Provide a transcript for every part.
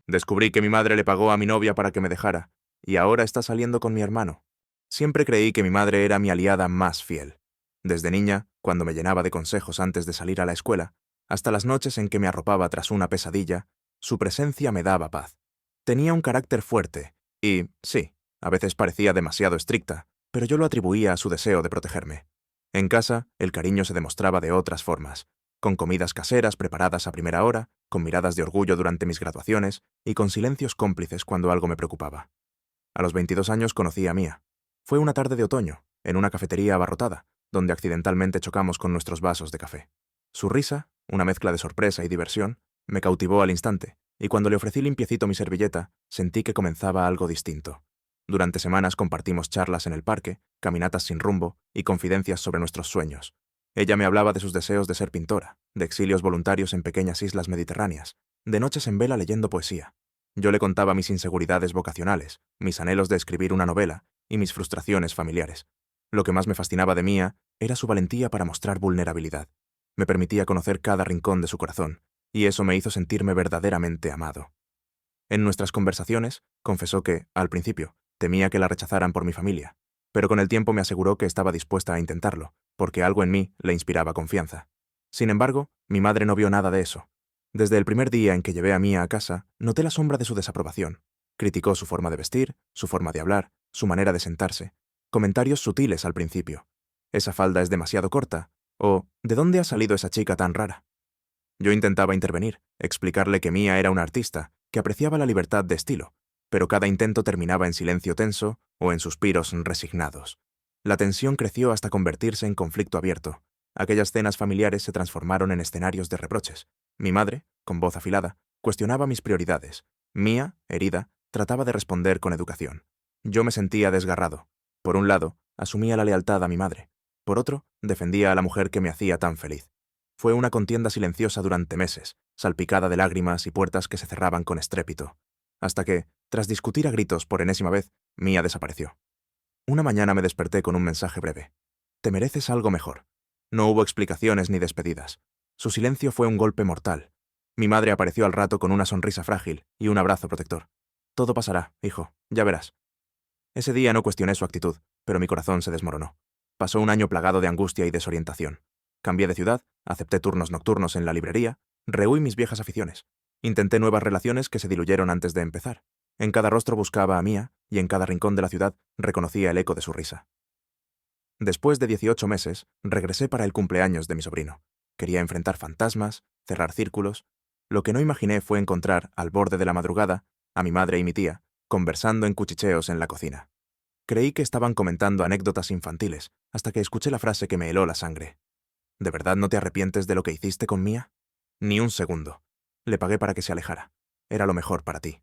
Descubrí que mi madre le pagó a mi novia para que me dejara, y ahora está saliendo con mi hermano. Siempre creí que mi madre era mi aliada más fiel. Desde niña, cuando me llenaba de consejos antes de salir a la escuela, hasta las noches en que me arropaba tras una pesadilla, su presencia me daba paz. Tenía un carácter fuerte, y, sí, a veces parecía demasiado estricta, pero yo lo atribuía a su deseo de protegerme. En casa, el cariño se demostraba de otras formas, con comidas caseras preparadas a primera hora, con miradas de orgullo durante mis graduaciones y con silencios cómplices cuando algo me preocupaba. A los 22 años conocí a Mía. Fue una tarde de otoño, en una cafetería abarrotada, donde accidentalmente chocamos con nuestros vasos de café. Su risa, una mezcla de sorpresa y diversión, me cautivó al instante, y cuando le ofrecí limpiecito mi servilleta, sentí que comenzaba algo distinto. Durante semanas compartimos charlas en el parque, caminatas sin rumbo y confidencias sobre nuestros sueños. Ella me hablaba de sus deseos de ser pintora, de exilios voluntarios en pequeñas islas mediterráneas, de noches en vela leyendo poesía. Yo le contaba mis inseguridades vocacionales, mis anhelos de escribir una novela y mis frustraciones familiares. Lo que más me fascinaba de Mía era su valentía para mostrar vulnerabilidad. Me permitía conocer cada rincón de su corazón, y eso me hizo sentirme verdaderamente amado. En nuestras conversaciones, confesó que, al principio, temía que la rechazaran por mi familia, pero con el tiempo me aseguró que estaba dispuesta a intentarlo, porque algo en mí le inspiraba confianza. Sin embargo, mi madre no vio nada de eso. Desde el primer día en que llevé a Mía a casa, noté la sombra de su desaprobación. Criticó su forma de vestir, su forma de hablar, su manera de sentarse. Comentarios sutiles al principio. «Esa falda es demasiado corta», o «¿De dónde ha salido esa chica tan rara?». Yo intentaba intervenir, explicarle que Mía era una artista, que apreciaba la libertad de estilo, pero cada intento terminaba en silencio tenso o en suspiros resignados. La tensión creció hasta convertirse en conflicto abierto. Aquellas cenas familiares se transformaron en escenarios de reproches. Mi madre, con voz afilada, cuestionaba mis prioridades. Mía, herida, trataba de responder con educación. Yo me sentía desgarrado. Por un lado, asumía la lealtad a mi madre. Por otro, defendía a la mujer que me hacía tan feliz. Fue una contienda silenciosa durante meses, salpicada de lágrimas y puertas que se cerraban con estrépito, hasta que, tras discutir a gritos por enésima vez, Mía desapareció. Una mañana me desperté con un mensaje breve. «Te mereces algo mejor». No hubo explicaciones ni despedidas. Su silencio fue un golpe mortal. Mi madre apareció al rato con una sonrisa frágil y un abrazo protector. «Todo pasará, hijo, ya verás». Ese día no cuestioné su actitud, pero mi corazón se desmoronó. Pasó un año plagado de angustia y desorientación. Cambié de ciudad, acepté turnos nocturnos en la librería, rehuí mis viejas aficiones. Intenté nuevas relaciones que se diluyeron antes de empezar. En cada rostro buscaba a Mía, y en cada rincón de la ciudad reconocía el eco de su risa. Después de 18 meses, regresé para el cumpleaños de mi sobrino. Quería enfrentar fantasmas, cerrar círculos. Lo que no imaginé fue encontrar, al borde de la madrugada, a mi madre y mi tía, conversando en cuchicheos en la cocina. Creí que estaban comentando anécdotas infantiles, hasta que escuché la frase que me heló la sangre. «¿De verdad no te arrepientes de lo que hiciste con Mía?». «Ni un segundo. Le pagué para que se alejara. Era lo mejor para ti».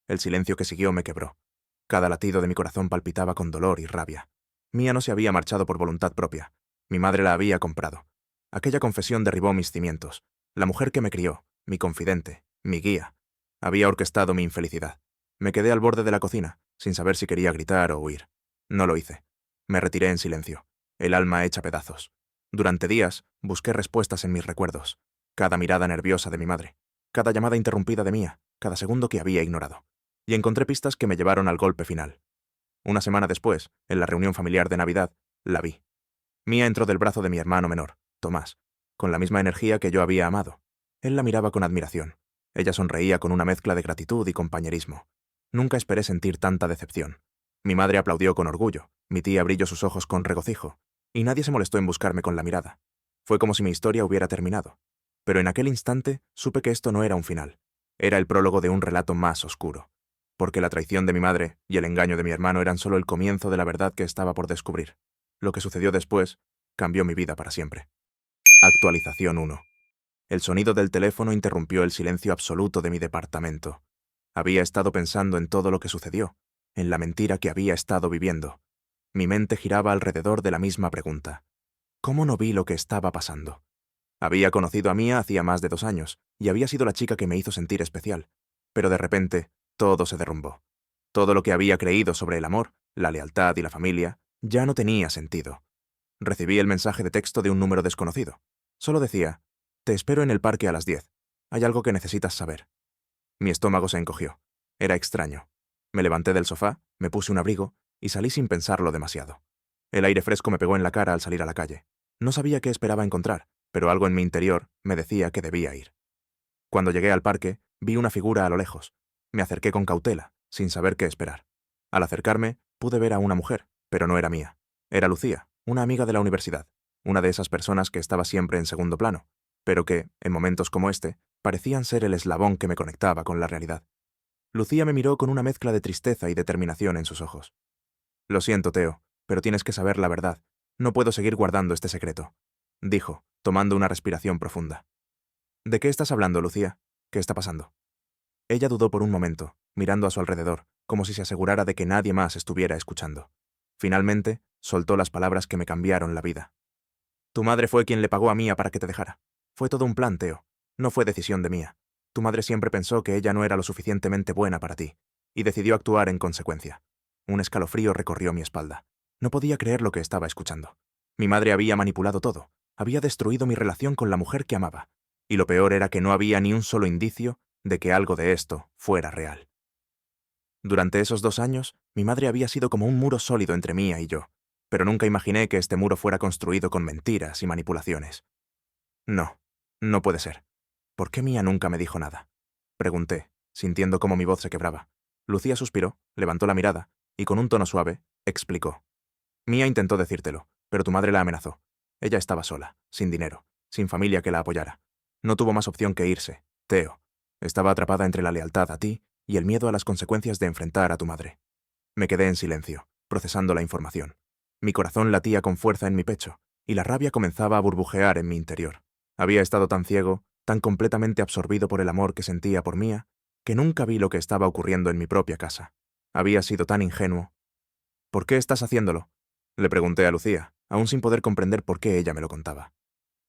El silencio que siguió me quebró. Cada latido de mi corazón palpitaba con dolor y rabia. Mía no se había marchado por voluntad propia. Mi madre la había comprado. Aquella confesión derribó mis cimientos. La mujer que me crió, mi confidente, mi guía, había orquestado mi infelicidad. Me quedé al borde de la cocina, sin saber si quería gritar o huir. No lo hice. Me retiré en silencio, el alma hecha pedazos. Durante días, busqué respuestas en mis recuerdos. Cada mirada nerviosa de mi madre, cada llamada interrumpida de Mía, cada segundo que había ignorado. Y encontré pistas que me llevaron al golpe final. Una semana después, en la reunión familiar de Navidad, la vi. Mía entró del brazo de mi hermano menor, Tomás, con la misma energía que yo había amado. Él la miraba con admiración. Ella sonreía con una mezcla de gratitud y compañerismo. Nunca esperé sentir tanta decepción. Mi madre aplaudió con orgullo, mi tía brilló sus ojos con regocijo, y nadie se molestó en buscarme con la mirada. Fue como si mi historia hubiera terminado. Pero en aquel instante supe que esto no era un final. Era el prólogo de un relato más oscuro. Porque la traición de mi madre y el engaño de mi hermano eran solo el comienzo de la verdad que estaba por descubrir. Lo que sucedió después cambió mi vida para siempre. Actualización 1. El sonido del teléfono interrumpió el silencio absoluto de mi departamento. Había estado pensando en todo lo que sucedió, en la mentira que había estado viviendo. Mi mente giraba alrededor de la misma pregunta. ¿Cómo no vi lo que estaba pasando? Había conocido a Mía hacía más de 2 años, y había sido la chica que me hizo sentir especial. Pero de repente, todo se derrumbó. Todo lo que había creído sobre el amor, la lealtad y la familia, ya no tenía sentido. Recibí el mensaje de texto de un número desconocido. Solo decía: «Te espero en el parque a las 10. Hay algo que necesitas saber». Mi estómago se encogió. Era extraño. Me levanté del sofá, me puse un abrigo y salí sin pensarlo demasiado. El aire fresco me pegó en la cara al salir a la calle. No sabía qué esperaba encontrar, pero algo en mi interior me decía que debía ir. Cuando llegué al parque, vi una figura a lo lejos. Me acerqué con cautela, sin saber qué esperar. Al acercarme, pude ver a una mujer, pero no era mía. Era Lucía, una amiga de la universidad, una de esas personas que estaba siempre en segundo plano, pero que, en momentos como este, parecían ser el eslabón que me conectaba con la realidad. Lucía me miró con una mezcla de tristeza y determinación en sus ojos. Lo siento, Teo, pero tienes que saber la verdad. No puedo seguir guardando este secreto, dijo, tomando una respiración profunda. ¿De qué estás hablando, Lucía? ¿Qué está pasando? Ella dudó por un momento, mirando a su alrededor, como si se asegurara de que nadie más estuviera escuchando. Finalmente, soltó las palabras que me cambiaron la vida. Tu madre fue quien le pagó a Mía para que te dejara. Fue todo un plan, Teo. No fue decisión de Mía. Tu madre siempre pensó que ella no era lo suficientemente buena para ti, y decidió actuar en consecuencia. Un escalofrío recorrió mi espalda. No podía creer lo que estaba escuchando. Mi madre había manipulado todo, había destruido mi relación con la mujer que amaba, y lo peor era que no había ni un solo indicio de que algo de esto fuera real. Durante esos 2 años, mi madre había sido como un muro sólido entre Mía y yo, pero nunca imaginé que este muro fuera construido con mentiras y manipulaciones. No, no puede ser. ¿Por qué Mía nunca me dijo nada? Pregunté, sintiendo cómo mi voz se quebraba. Lucía suspiró, levantó la mirada, y con un tono suave, explicó. Mía intentó decírtelo, pero tu madre la amenazó. Ella estaba sola, sin dinero, sin familia que la apoyara. No tuvo más opción que irse, Teo. Estaba atrapada entre la lealtad a ti y el miedo a las consecuencias de enfrentar a tu madre. Me quedé en silencio, procesando la información. Mi corazón latía con fuerza en mi pecho, y la rabia comenzaba a burbujear en mi interior. Había estado tan ciego, tan completamente absorbido por el amor que sentía por Mía, que nunca vi lo que estaba ocurriendo en mi propia casa. Había sido tan ingenuo. ¿Por qué estás haciéndolo? Le pregunté a Lucía, aún sin poder comprender por qué ella me lo contaba.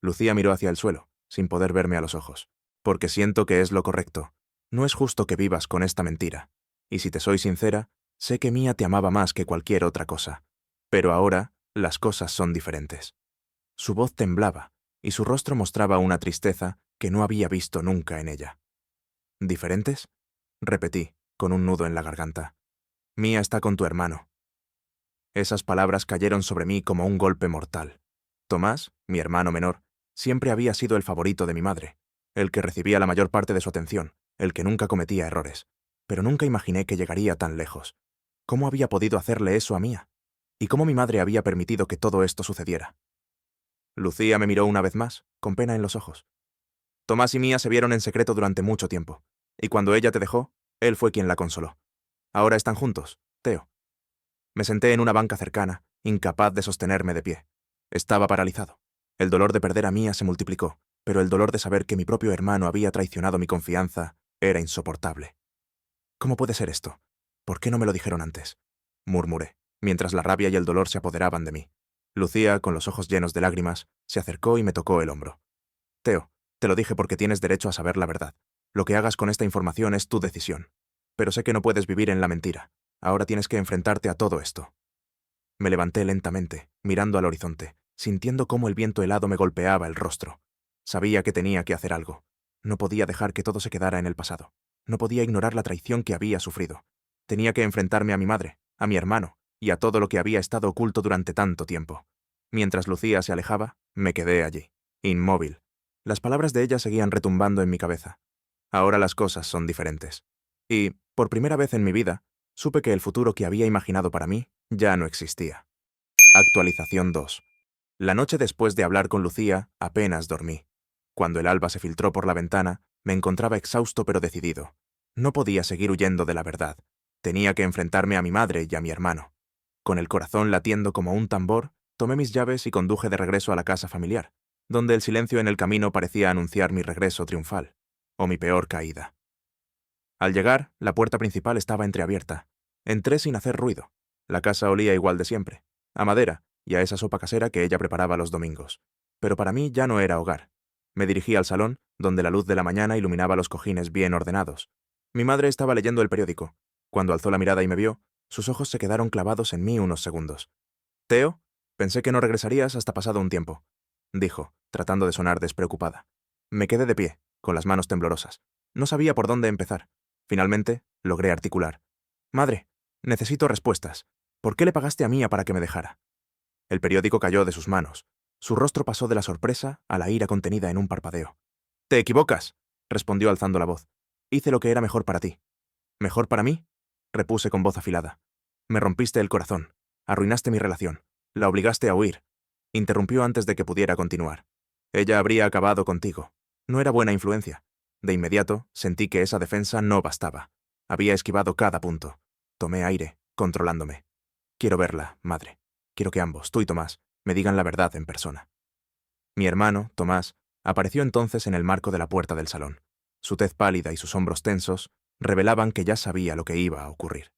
Lucía miró hacia el suelo, sin poder verme a los ojos. Porque siento que es lo correcto. No es justo que vivas con esta mentira. Y si te soy sincera, sé que Mía te amaba más que cualquier otra cosa. Pero ahora, las cosas son diferentes. Su voz temblaba, y su rostro mostraba una tristeza que no había visto nunca en ella. ¿Diferentes? Repetí, con un nudo en la garganta. Mía está con tu hermano. Esas palabras cayeron sobre mí como un golpe mortal. Tomás, mi hermano menor, siempre había sido el favorito de mi madre, el que recibía la mayor parte de su atención, el que nunca cometía errores. Pero nunca imaginé que llegaría tan lejos. ¿Cómo había podido hacerle eso a Mía? ¿Y cómo mi madre había permitido que todo esto sucediera? Lucía me miró una vez más, con pena en los ojos. Tomás y Mía se vieron en secreto durante mucho tiempo, y cuando ella te dejó, él fue quien la consoló. Ahora están juntos, Teo. Me senté en una banca cercana, incapaz de sostenerme de pie. Estaba paralizado. El dolor de perder a Mía se multiplicó, pero el dolor de saber que mi propio hermano había traicionado mi confianza era insoportable. ¿Cómo puede ser esto? ¿Por qué no me lo dijeron antes? Murmuré, mientras la rabia y el dolor se apoderaban de mí. Lucía, con los ojos llenos de lágrimas, se acercó y me tocó el hombro. Teo, te lo dije porque tienes derecho a saber la verdad. Lo que hagas con esta información es tu decisión. Pero sé que no puedes vivir en la mentira. Ahora tienes que enfrentarte a todo esto. Me levanté lentamente, mirando al horizonte, sintiendo cómo el viento helado me golpeaba el rostro. Sabía que tenía que hacer algo. No podía dejar que todo se quedara en el pasado. No podía ignorar la traición que había sufrido. Tenía que enfrentarme a mi madre, a mi hermano, y a todo lo que había estado oculto durante tanto tiempo. Mientras Lucía se alejaba, me quedé allí, inmóvil. Las palabras de ella seguían retumbando en mi cabeza. Ahora las cosas son diferentes. Y, por primera vez en mi vida, supe que el futuro que había imaginado para mí ya no existía. Actualización 2. La noche después de hablar con Lucía, apenas dormí. Cuando el alba se filtró por la ventana, me encontraba exhausto pero decidido. No podía seguir huyendo de la verdad. Tenía que enfrentarme a mi madre y a mi hermano. Con el corazón latiendo como un tambor, tomé mis llaves y conduje de regreso a la casa familiar, donde el silencio en el camino parecía anunciar mi regreso triunfal, o mi peor caída. Al llegar, la puerta principal estaba entreabierta. Entré sin hacer ruido. La casa olía igual de siempre, a madera y a esa sopa casera que ella preparaba los domingos. Pero para mí ya no era hogar. Me dirigí al salón, donde la luz de la mañana iluminaba los cojines bien ordenados. Mi madre estaba leyendo el periódico. Cuando alzó la mirada y me vio, sus ojos se quedaron clavados en mí unos segundos. «Teo, pensé que no regresarías hasta pasado un tiempo», dijo, tratando de sonar despreocupada. Me quedé de pie, con las manos temblorosas. No sabía por dónde empezar. Finalmente, logré articular. «Madre, necesito respuestas. ¿Por qué le pagaste a Mía para que me dejara?» El periódico cayó de sus manos. Su rostro pasó de la sorpresa a la ira contenida en un parpadeo. «Te equivocas», respondió alzando la voz. «Hice lo que era mejor para ti». «¿Mejor para mí?», repuse con voz afilada. «Me rompiste el corazón. Arruinaste mi relación. La obligaste a huir». Interrumpió antes de que pudiera continuar. «Ella habría acabado contigo. No era buena influencia». De inmediato, sentí que esa defensa no bastaba. Había esquivado cada punto. Tomé aire, controlándome. «Quiero verla, madre. Quiero que ambos, tú y Tomás, me digan la verdad en persona». Mi hermano, Tomás, apareció entonces en el marco de la puerta del salón. Su tez pálida y sus hombros tensos revelaban que ya sabía lo que iba a ocurrir.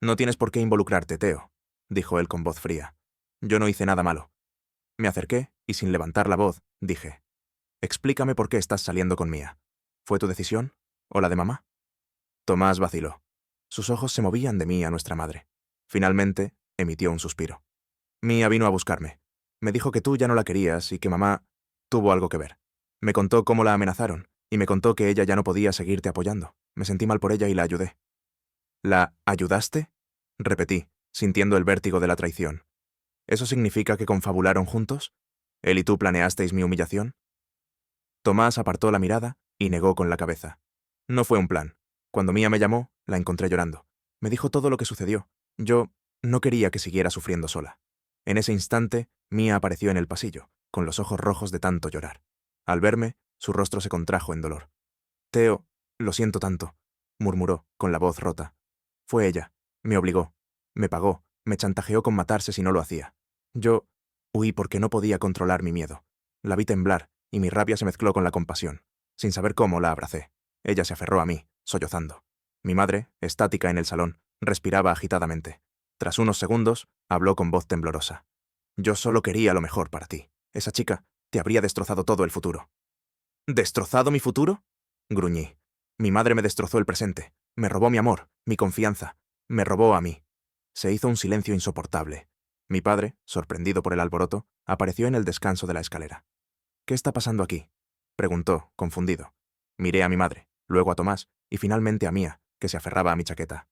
«No tienes por qué involucrarte, Teo», dijo él con voz fría. «Yo no hice nada malo». Me acerqué y, sin levantar la voz, dije: «Explícame por qué estás saliendo con Mía. ¿Fue tu decisión? ¿O la de mamá?» Tomás vaciló. Sus ojos se movían de mí a nuestra madre. Finalmente, emitió un suspiro. «Mía vino a buscarme. Me dijo que tú ya no la querías y que mamá tuvo algo que ver. Me contó cómo la amenazaron y me contó que ella ya no podía seguirte apoyando. Me sentí mal por ella y la ayudé». «¿La ayudaste?», repetí, sintiendo el vértigo de la traición. «¿Eso significa que confabularon juntos? ¿Él y tú planeasteis mi humillación?». Tomás apartó la mirada y negó con la cabeza. «No fue un plan. Cuando Mía me llamó, la encontré llorando. Me dijo todo lo que sucedió. Yo no quería que siguiera sufriendo sola». En ese instante, Mía apareció en el pasillo, con los ojos rojos de tanto llorar. Al verme, su rostro se contrajo en dolor. «Teo, lo siento tanto», murmuró, con la voz rota. «Fue ella. Me obligó. Me pagó. Me chantajeó con matarse si no lo hacía. Yo huí porque no podía controlar mi miedo. La vi temblar, y mi rabia se mezcló con la compasión. Sin saber cómo, la abracé. Ella se aferró a mí, sollozando. Mi madre, estática en el salón, respiraba agitadamente. Tras unos segundos, habló con voz temblorosa. «Yo solo quería lo mejor para ti. Esa chica te habría destrozado todo el futuro». «¿Destrozado mi futuro?», gruñí. «Mi madre me destrozó el presente. Me robó mi amor, mi confianza. Me robó a mí». Se hizo un silencio insoportable. Mi padre, sorprendido por el alboroto, apareció en el descanso de la escalera. «¿Qué está pasando aquí?», preguntó, confundido. Miré a mi madre, luego a Tomás y finalmente a Mía, que se aferraba a mi chaqueta.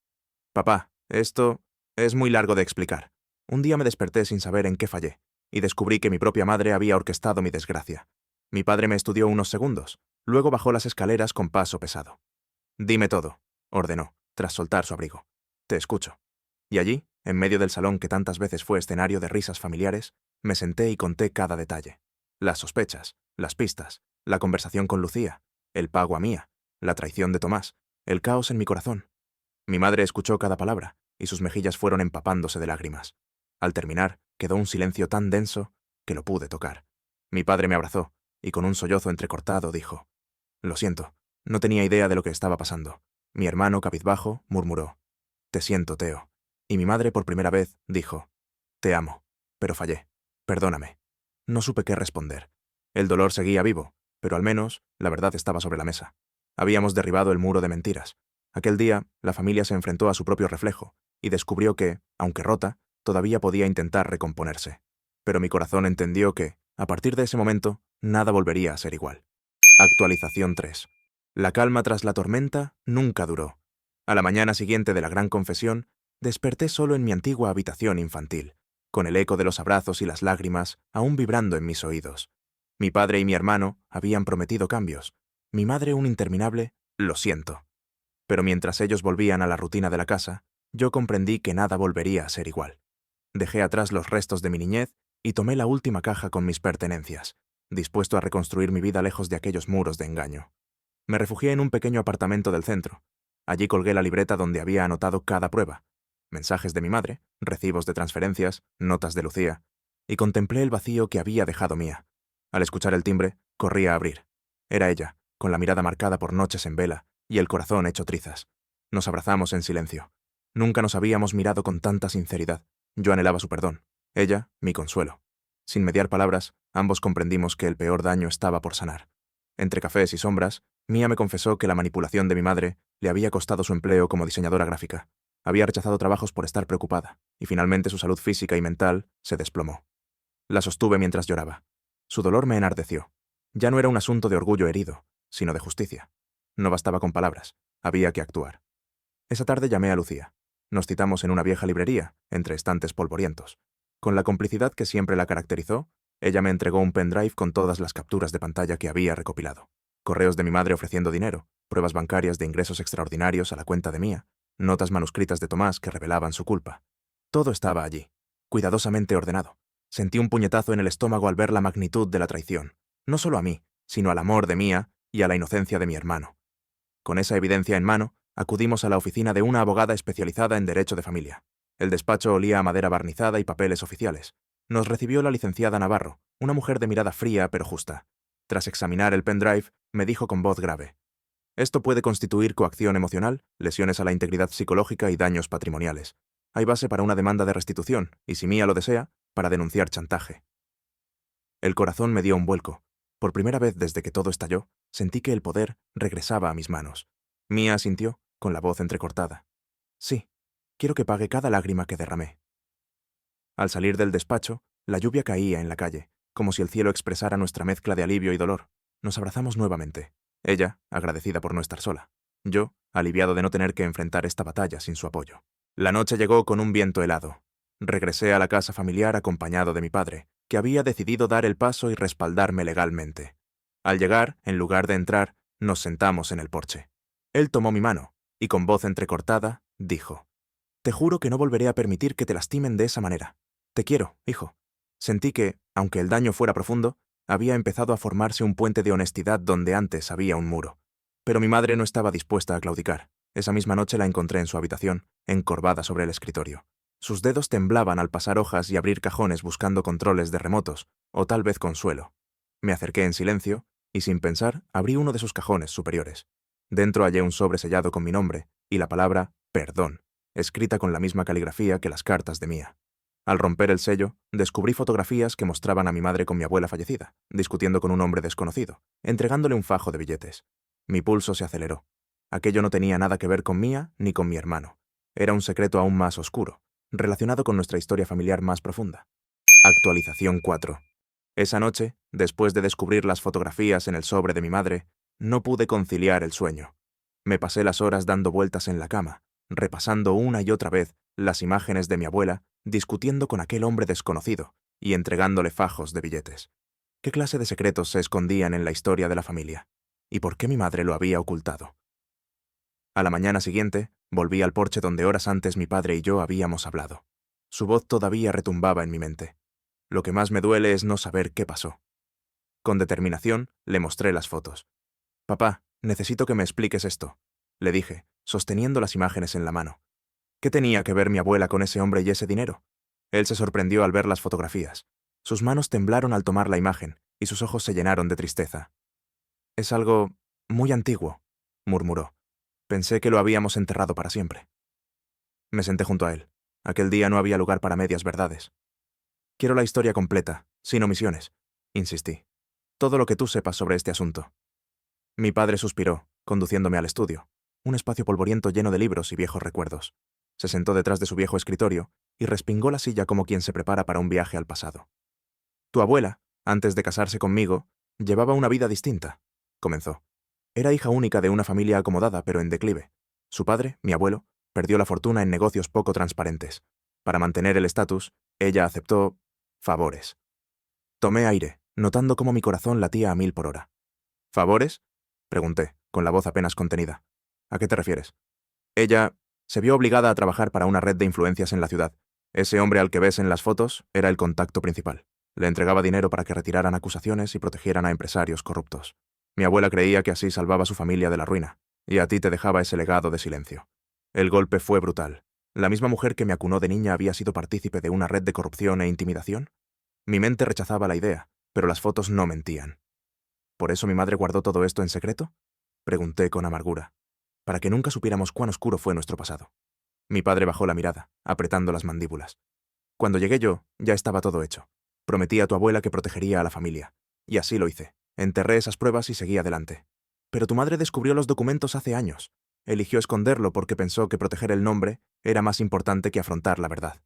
«Papá, esto es muy largo de explicar. Un día me desperté sin saber en qué fallé, y descubrí que mi propia madre había orquestado mi desgracia. Mi padre me estudió unos segundos, luego bajó las escaleras con paso pesado. «Dime todo», ordenó, tras soltar su abrigo. «Te escucho». Y allí, en medio del salón que tantas veces fue escenario de risas familiares, me senté y conté cada detalle. Las sospechas, las pistas, la conversación con Lucía, el pago a Mía, la traición de Tomás, el caos en mi corazón. Mi madre escuchó cada palabra, y sus mejillas fueron empapándose de lágrimas. Al terminar, quedó un silencio tan denso que lo pude tocar. Mi padre me abrazó, y con un sollozo entrecortado dijo: «Lo siento, no tenía idea de lo que estaba pasando». Mi hermano, cabizbajo, murmuró: «Te siento, Teo». Y mi madre, por primera vez, dijo: «Te amo, pero fallé. Perdóname». No supe qué responder. El dolor seguía vivo, pero al menos la verdad estaba sobre la mesa. Habíamos derribado el muro de mentiras. Aquel día, la familia se enfrentó a su propio reflejo y descubrió que, aunque rota, todavía podía intentar recomponerse. Pero mi corazón entendió que, a partir de ese momento, nada volvería a ser igual. Actualización 3. La calma tras la tormenta nunca duró. A la mañana siguiente de la gran confesión, desperté solo en mi antigua habitación infantil, con el eco de los abrazos y las lágrimas aún vibrando en mis oídos. Mi padre y mi hermano habían prometido cambios. Mi madre un interminable «lo siento». Pero mientras ellos volvían a la rutina de la casa, yo comprendí que nada volvería a ser igual. Dejé atrás los restos de mi niñez y tomé la última caja con mis pertenencias, dispuesto a reconstruir mi vida lejos de aquellos muros de engaño. Me refugié en un pequeño apartamento del centro. Allí colgué la libreta donde había anotado cada prueba: mensajes de mi madre, recibos de transferencias, notas de Lucía, y contemplé el vacío que había dejado Mía. Al escuchar el timbre, corrí a abrir. Era ella, con la mirada marcada por noches en vela y el corazón hecho trizas. Nos abrazamos en silencio. Nunca nos habíamos mirado con tanta sinceridad. Yo anhelaba su perdón, ella, mi consuelo. Sin mediar palabras, ambos comprendimos que el peor daño estaba por sanar. Entre cafés y sombras, Mía me confesó que la manipulación de mi madre le había costado su empleo como diseñadora gráfica. Había rechazado trabajos por estar preocupada, y finalmente su salud física y mental se desplomó. La sostuve mientras lloraba. Su dolor me enardeció. Ya no era un asunto de orgullo herido, sino de justicia. No bastaba con palabras, había que actuar. Esa tarde llamé a Lucía. Nos citamos en una vieja librería, entre estantes polvorientos. Con la complicidad que siempre la caracterizó, ella me entregó un pendrive con todas las capturas de pantalla que había recopilado. Correos de mi madre ofreciendo dinero, pruebas bancarias de ingresos extraordinarios a la cuenta de Mía, notas manuscritas de Tomás que revelaban su culpa. Todo estaba allí, cuidadosamente ordenado. Sentí un puñetazo en el estómago al ver la magnitud de la traición, no solo a mí, sino al amor de Mía y a la inocencia de mi hermano. Con esa evidencia en mano, acudimos a la oficina de una abogada especializada en derecho de familia. El despacho olía a madera barnizada y papeles oficiales. Nos recibió la licenciada Navarro, una mujer de mirada fría pero justa. Tras examinar el pendrive, me dijo con voz grave: esto puede constituir coacción emocional, lesiones a la integridad psicológica y daños patrimoniales. Hay base para una demanda de restitución, y si Mía lo desea, para denunciar chantaje. El corazón me dio un vuelco. Por primera vez desde que todo estalló, sentí que el poder regresaba a mis manos. Mía asintió, con la voz entrecortada. Sí, quiero que pague cada lágrima que derramé. Al salir del despacho, la lluvia caía en la calle, como si el cielo expresara nuestra mezcla de alivio y dolor. Nos abrazamos nuevamente. Ella, agradecida por no estar sola. Yo, aliviado de no tener que enfrentar esta batalla sin su apoyo. La noche llegó con un viento helado. Regresé a la casa familiar acompañado de mi padre, que había decidido dar el paso y respaldarme legalmente. Al llegar, en lugar de entrar, nos sentamos en el porche. Él tomó mi mano, y con voz entrecortada, dijo: te juro que no volveré a permitir que te lastimen de esa manera. Te quiero, hijo. Sentí que, aunque el daño fuera profundo, había empezado a formarse un puente de honestidad donde antes había un muro. Pero mi madre no estaba dispuesta a claudicar. Esa misma noche la encontré en su habitación, encorvada sobre el escritorio. Sus dedos temblaban al pasar hojas y abrir cajones buscando controles de remotos, o tal vez consuelo. Me acerqué en silencio, y sin pensar, abrí uno de sus cajones superiores. Dentro hallé un sobre sellado con mi nombre, y la palabra «perdón», escrita con la misma caligrafía que las cartas de Mía. Al romper el sello, descubrí fotografías que mostraban a mi madre con mi abuela fallecida, discutiendo con un hombre desconocido, entregándole un fajo de billetes. Mi pulso se aceleró. Aquello no tenía nada que ver con Mía ni con mi hermano. Era un secreto aún más oscuro, relacionado con nuestra historia familiar más profunda. Actualización 4. Esa noche, después de descubrir las fotografías en el sobre de mi madre, no pude conciliar el sueño. Me pasé las horas dando vueltas en la cama, repasando una y otra vez las imágenes de mi abuela, discutiendo con aquel hombre desconocido y entregándole fajos de billetes. ¿Qué clase de secretos se escondían en la historia de la familia? ¿Y por qué mi madre lo había ocultado? A la mañana siguiente, volví al porche donde horas antes mi padre y yo habíamos hablado. Su voz todavía retumbaba en mi mente. Lo que más me duele es no saber qué pasó. Con determinación, le mostré las fotos. «Papá, necesito que me expliques esto», le dije, sosteniendo las imágenes en la mano. ¿Qué tenía que ver mi abuela con ese hombre y ese dinero? Él se sorprendió al ver las fotografías. Sus manos temblaron al tomar la imagen, y sus ojos se llenaron de tristeza. «Es algo muy antiguo», murmuró. «Pensé que lo habíamos enterrado para siempre». Me senté junto a él. Aquel día no había lugar para medias verdades. «Quiero la historia completa, sin omisiones», insistí. «Todo lo que tú sepas sobre este asunto». Mi padre suspiró, conduciéndome al estudio, un espacio polvoriento lleno de libros y viejos recuerdos. Se sentó detrás de su viejo escritorio y respingó la silla como quien se prepara para un viaje al pasado. «Tu abuela, antes de casarse conmigo, llevaba una vida distinta», comenzó. «Era hija única de una familia acomodada pero en declive. Su padre, mi abuelo, perdió la fortuna en negocios poco transparentes. Para mantener el estatus, ella aceptó favores». Tomé aire, notando cómo mi corazón latía a 1000 por hora. «¿Favores?», pregunté, con la voz apenas contenida. «¿A qué te refieres?» Ella se vio obligada a trabajar para una red de influencias en la ciudad. Ese hombre al que ves en las fotos era el contacto principal. Le entregaba dinero para que retiraran acusaciones y protegieran a empresarios corruptos. Mi abuela creía que así salvaba a su familia de la ruina, y a ti te dejaba ese legado de silencio. El golpe fue brutal. ¿La misma mujer que me acunó de niña había sido partícipe de una red de corrupción e intimidación? Mi mente rechazaba la idea, pero las fotos no mentían. ¿Por eso mi madre guardó todo esto en secreto?, pregunté con amargura. Para que nunca supiéramos cuán oscuro fue nuestro pasado. Mi padre bajó la mirada, apretando las mandíbulas. Cuando llegué yo, ya estaba todo hecho. Prometí a tu abuela que protegería a la familia. Y así lo hice. Enterré esas pruebas y seguí adelante. Pero tu madre descubrió los documentos hace años. Eligió esconderlo porque pensó que proteger el nombre era más importante que afrontar la verdad.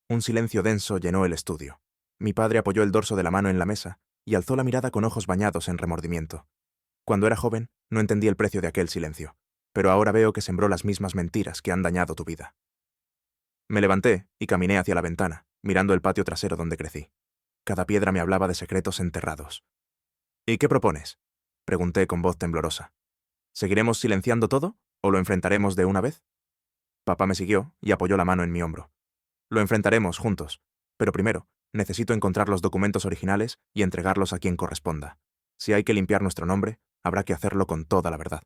Un silencio denso llenó el estudio. Mi padre apoyó el dorso de la mano en la mesa y alzó la mirada con ojos bañados en remordimiento. Cuando era joven, no entendí el precio de aquel silencio, pero ahora veo que sembró las mismas mentiras que han dañado tu vida. Me levanté y caminé hacia la ventana, mirando el patio trasero donde crecí. Cada piedra me hablaba de secretos enterrados. ¿Y qué propones?, pregunté con voz temblorosa. ¿Seguiremos silenciando todo o lo enfrentaremos de una vez? Papá me siguió y apoyó la mano en mi hombro. Lo enfrentaremos juntos, pero primero necesito encontrar los documentos originales y entregarlos a quien corresponda. Si hay que limpiar nuestro nombre, habrá que hacerlo con toda la verdad.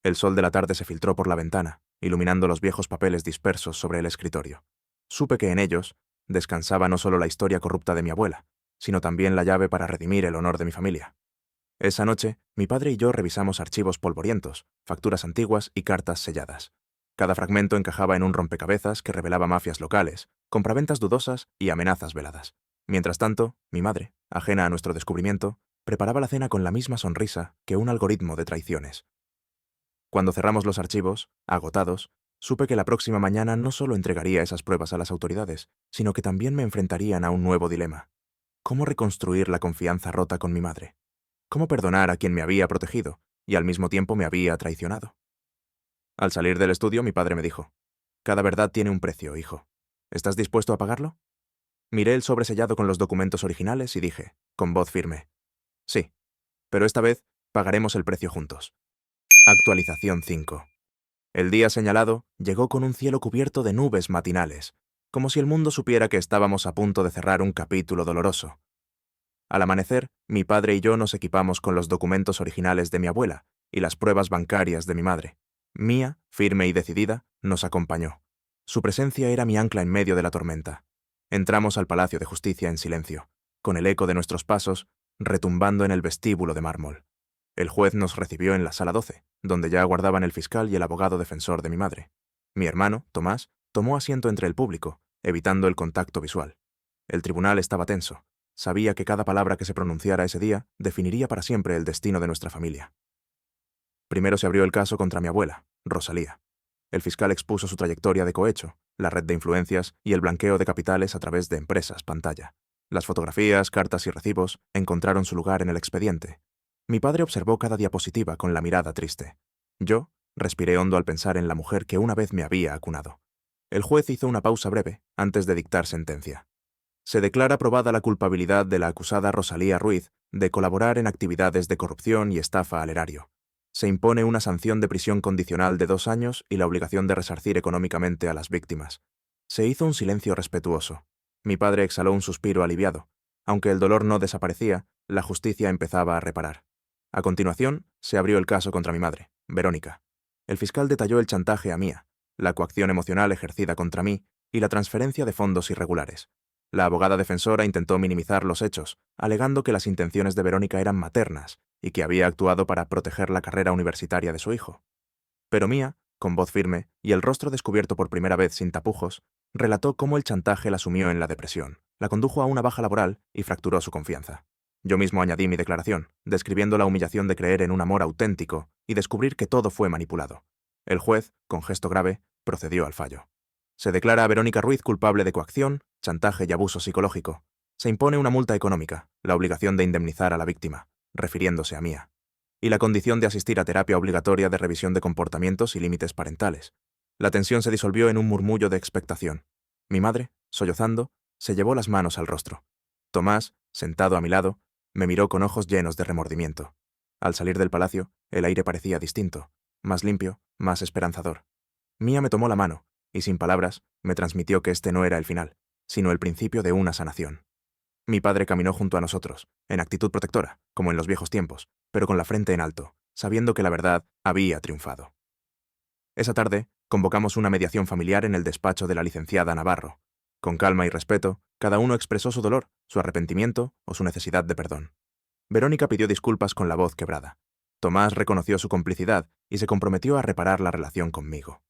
El sol de la tarde se filtró por la ventana, iluminando los viejos papeles dispersos sobre el escritorio. Supe que en ellos descansaba no solo la historia corrupta de mi abuela, sino también la llave para redimir el honor de mi familia. Esa noche, mi padre y yo revisamos archivos polvorientos, facturas antiguas y cartas selladas. Cada fragmento encajaba en un rompecabezas que revelaba mafias locales, compraventas dudosas y amenazas veladas. Mientras tanto, mi madre, ajena a nuestro descubrimiento, preparaba la cena con la misma sonrisa que un algoritmo de traiciones. Cuando cerramos los archivos, agotados, supe que la próxima mañana no solo entregaría esas pruebas a las autoridades, sino que también me enfrentarían a un nuevo dilema. ¿Cómo reconstruir la confianza rota con mi madre? ¿Cómo perdonar a quien me había protegido y al mismo tiempo me había traicionado? Al salir del estudio, mi padre me dijo: «Cada verdad tiene un precio, hijo. ¿Estás dispuesto a pagarlo?». Miré el sobre sellado con los documentos originales y dije, con voz firme: «Sí, pero esta vez pagaremos el precio juntos». Actualización 5. El día señalado llegó con un cielo cubierto de nubes matinales, como si el mundo supiera que estábamos a punto de cerrar un capítulo doloroso. Al amanecer, mi padre y yo nos equipamos con los documentos originales de mi abuela y las pruebas bancarias de mi madre. Mía, firme y decidida, nos acompañó. Su presencia era mi ancla en medio de la tormenta. Entramos al Palacio de Justicia en silencio, con el eco de nuestros pasos retumbando en el vestíbulo de mármol. El juez nos recibió en la sala 12, donde ya aguardaban el fiscal y el abogado defensor de mi madre. Mi hermano, Tomás, tomó asiento entre el público, evitando el contacto visual. El tribunal estaba tenso. Sabía que cada palabra que se pronunciara ese día definiría para siempre el destino de nuestra familia. Primero se abrió el caso contra mi abuela, Rosalía. El fiscal expuso su trayectoria de cohecho, la red de influencias y el blanqueo de capitales a través de empresas pantalla. Las fotografías, cartas y recibos encontraron su lugar en el expediente. Mi padre observó cada diapositiva con la mirada triste. Yo respiré hondo al pensar en la mujer que una vez me había acunado. El juez hizo una pausa breve antes de dictar sentencia. Se declara probada la culpabilidad de la acusada Rosalía Ruiz de colaborar en actividades de corrupción y estafa al erario. Se impone una sanción de prisión condicional de 2 años y la obligación de resarcir económicamente a las víctimas. Se hizo un silencio respetuoso. Mi padre exhaló un suspiro aliviado. Aunque el dolor no desaparecía, la justicia empezaba a reparar. A continuación, se abrió el caso contra mi madre, Verónica. El fiscal detalló el chantaje a Mía, la coacción emocional ejercida contra mí y la transferencia de fondos irregulares. La abogada defensora intentó minimizar los hechos, alegando que las intenciones de Verónica eran maternas y que había actuado para proteger la carrera universitaria de su hijo. Pero Mía, con voz firme y el rostro descubierto por primera vez sin tapujos, relató cómo el chantaje la sumió en la depresión, la condujo a una baja laboral y fracturó su confianza. Yo mismo añadí mi declaración, describiendo la humillación de creer en un amor auténtico y descubrir que todo fue manipulado. El juez, con gesto grave, procedió al fallo. Se declara a Verónica Ruiz culpable de coacción, chantaje y abuso psicológico. Se impone una multa económica, la obligación de indemnizar a la víctima, refiriéndose a Mía, y la condición de asistir a terapia obligatoria de revisión de comportamientos y límites parentales. La tensión se disolvió en un murmullo de expectación. Mi madre, sollozando, se llevó las manos al rostro. Tomás, sentado a mi lado, me miró con ojos llenos de remordimiento. Al salir del palacio, el aire parecía distinto, más limpio, más esperanzador. Mía me tomó la mano, y sin palabras, me transmitió que este no era el final, sino el principio de una sanación. Mi padre caminó junto a nosotros, en actitud protectora, como en los viejos tiempos, pero con la frente en alto, sabiendo que la verdad había triunfado. Esa tarde, convocamos una mediación familiar en el despacho de la licenciada Navarro. Con calma y respeto, cada uno expresó su dolor, su arrepentimiento o su necesidad de perdón. Verónica pidió disculpas con la voz quebrada. Tomás reconoció su complicidad y se comprometió a reparar la relación conmigo.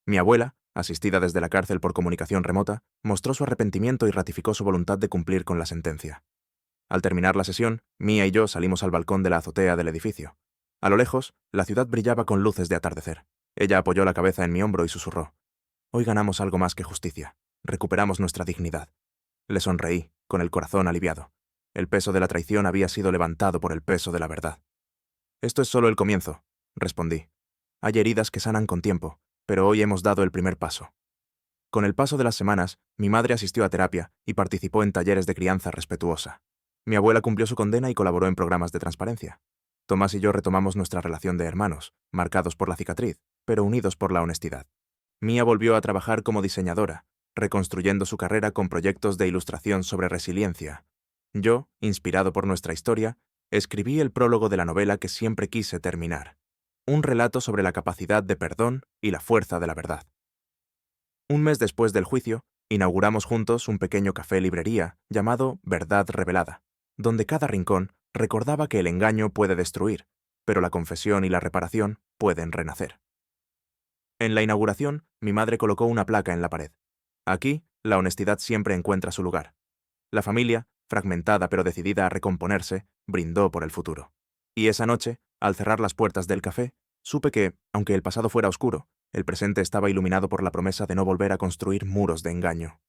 Mi abuela, asistida desde la cárcel por comunicación remota, mostró su arrepentimiento y ratificó su voluntad de cumplir con la sentencia. Al terminar la sesión, Mía y yo salimos al balcón de la azotea del edificio. A lo lejos, la ciudad brillaba con luces de atardecer. Ella apoyó la cabeza en mi hombro y susurró: «Hoy ganamos algo más que justicia. Recuperamos nuestra dignidad». Le sonreí, con el corazón aliviado. El peso de la traición había sido levantado por el peso de la verdad. Esto es solo el comienzo, respondí. Hay heridas que sanan con tiempo, pero hoy hemos dado el primer paso. Con el paso de las semanas, mi madre asistió a terapia y participó en talleres de crianza respetuosa. Mi abuela cumplió su condena y colaboró en programas de transparencia. Tomás y yo retomamos nuestra relación de hermanos, marcados por la cicatriz, pero unidos por la honestidad. Mía volvió a trabajar como diseñadora, reconstruyendo su carrera con proyectos de ilustración sobre resiliencia. Yo, inspirado por nuestra historia, escribí el prólogo de la novela que siempre quise terminar. Un relato sobre la capacidad de perdón y la fuerza de la verdad. Un mes después del juicio, inauguramos juntos un pequeño café-librería llamado Verdad Revelada, donde cada rincón recordaba que el engaño puede destruir, pero la confesión y la reparación pueden renacer. En la inauguración, mi madre colocó una placa en la pared. Aquí, la honestidad siempre encuentra su lugar. La familia, fragmentada pero decidida a recomponerse, brindó por el futuro. Y esa noche, al cerrar las puertas del café, supe que, aunque el pasado fuera oscuro, el presente estaba iluminado por la promesa de no volver a construir muros de engaño.